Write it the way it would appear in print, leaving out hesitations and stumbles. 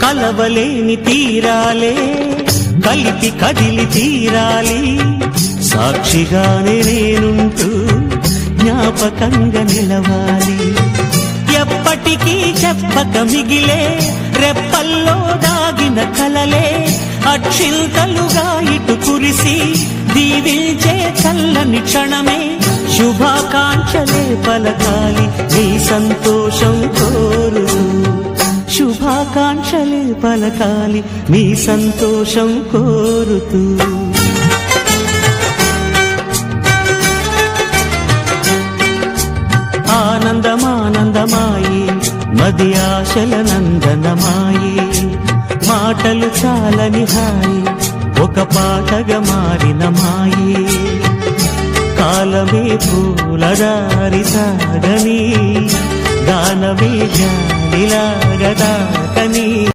కలవలేని తీరాలే కలిపి కదిలి తీరాలి, సాక్షిగానే నేనుంటూ జ్ఞాపకంగా నిలవాలి. ఎప్పటికీ చెప్పక మిగిలే రెప్పల్లో దాగిన కలలే అక్షింతలుగా ఇటు కురిసి దీవించే చల్లని క్షణమే. శుభాకాంక్షలే పలకాలి నీ సంతోషం కోరుతూ, శుభాకాంక్షలే పలకాలి నీ సంతోషం కోరుతూ. ఆనందమానందమాయి మది ఆశల నందనమాయి, మాటలు చాలని హాయి ఒక పాటగా మారిన మాయి. కాలమే పూలదారి సాగని, గానమే జాలిలాగా దాకని.